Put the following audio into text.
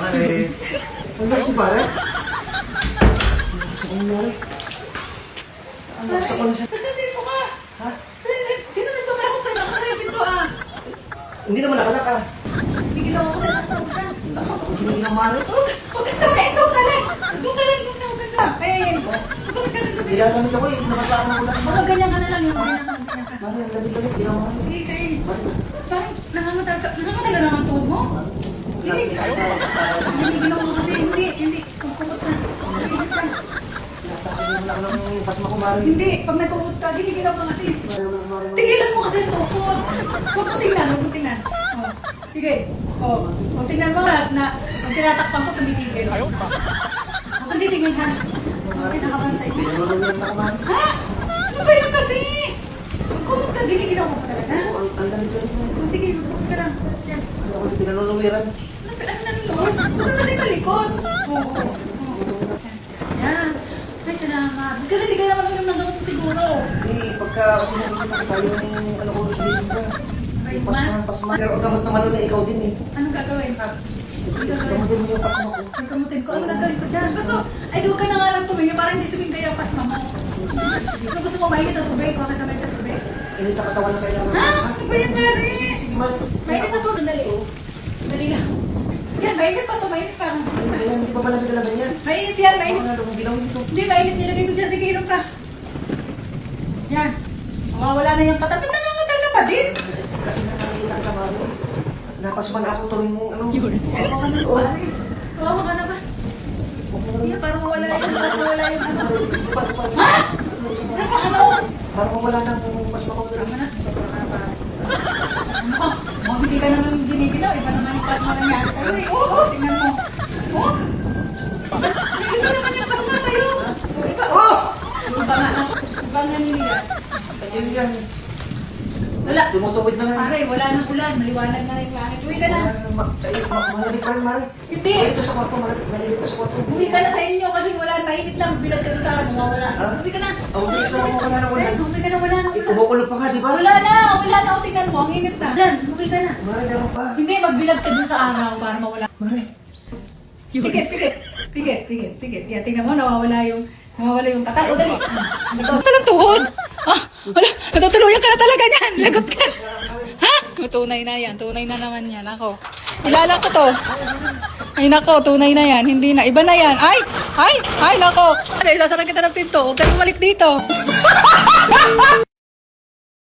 Mare. Ano si pare? Gusto ko nangyari. Ano gusto ko na sa... Dito ka! Ha? Sino nagpapasok sa'yo? Kasi yung pinto ah! Hindi naman nakanak ah. Bigyan ako kasi nasa ulan. Nasa ako hindi na mare. Huwag ka na! Ito ka lang! Ito ka lang! Huwag ka! Kaya yun. Huwag ka masyadong gabi. Nilalamig ako eh. Nabasa ako ng ulan. Baka ganyan ka na lang yung ganyan ka. Mare, ang lamig-lamig. Hindi na mare. Sige kayo. Parang nangangatal na lang ang tuhod mo. Hindi. Hindi ginawa mo kasi. Hindi. Pagpukot ka. Hindi ka. Natakot naman ako ng pasma ko mare. Hindi. Pag nagpukot ka, ginigilaw ka kasi. Mare. Tigilan mo kasi ang tuhod. Huwag mo tingnan. Oh. Sige. Oh. O tingnan mo lahat na pag tinatakpan ko, tumitigil. Huwag kang titigil ha. Huwag kinakaban sa inyo. Naluluyan ako mare. Ha? Ano ba yun kasi? Kumot ka, ginigilaw mo pa talaga. Ang lamig-lamig na. O sige, kumot ka lang. Yan. Ano ako yung pinanuluwiran? Ano nanonood? Huwag ka kasi malikot. Oo. Yan. Ay, salamat. Kasi hindi ka naman ulam ng gamot mo siguro. Hindi, pagka kasi nakikita ko tayo yung ano ko sumisin ka. Ay, Pasma. Pero ang gamot naman na ikaw din eh. Anong gagawin? Gamutin mo yung pasma ko. Pagkamutin ko, ano gagawin ko dyan? Gusto, ay di huwag ka na nga lang tumingin para hindi sumingay ang pasma mo. Ano gusto mo, mainit na tubig? Bakit na mainit na tubig? Init na katawan na kailangan. Ha? Ano ba yan, Mari? Sige, Mari. Mainit na to, dali. Dali lang. Yan, mainit pa to, mainit pa. Ayan, hindi pa malamig na laban yan. Mainit yan, mainit. Ano kung ginawa dito? Hindi, mainit nilagay ko dyan. Sige, inom ka. Yan. Mawawala na yung katat. Nangangatal ka pa din. Kasi nakakita ka, Mari. Napasman ako tuloy mong ano. Kawawa ka na, pare. Kawawa ka na ba? Hindi, parang mawala yung ano. Sipa. Ha? Saan pa ano? Parang wala na kung pasma ko. Tama na, susobra ka na pa. Ano ka? Mukhang hindi ka naman giniginaw. Iba naman yung pasma nangyari sa'yo eh. Oo, tingnan mo. Oh! Iba naman yung pasma sa'yo. Iba. Oh! Iba nga. Iba nga niligat. Ayun yan. Wala. Tumutuwid na nga. Pare, wala nang ulan. Maliwanag na rin langit. Uwi ka na. Malamig pa rin, Mari. Hindi. Ito sa kwarto, malamig pa sa kwarto. Uwi ka na sa inyo kasi wala. Mainit lang. Bilad ka doon sa akin. Mawawala. Uwi ka na. Ang bilis na mo ka na Uwi ka na. Wala na ulan. Kumukulog pa nga, di ba? Wala na. O, tingnan mo. Ang init na. Ulan. Uwi ka na. Mari, meron pa. Hindi, magbilad ka doon sa araw para mawala. Mari. Pikit. Yan, tingnan mo, nawawala yung katal. O, dali. Talang tuhod. Ah, wala. Natutuluyan ka na talaga niyan. Lagot ka. Ha? Tunay na yan. Tunay na naman yan. Ako. Kilala ko to. Ay, nako. Tunay na yan. Hindi na. Iba na yan. Ay, nako. Sasarang kita ng pinto. Huwag ka bumalik dito.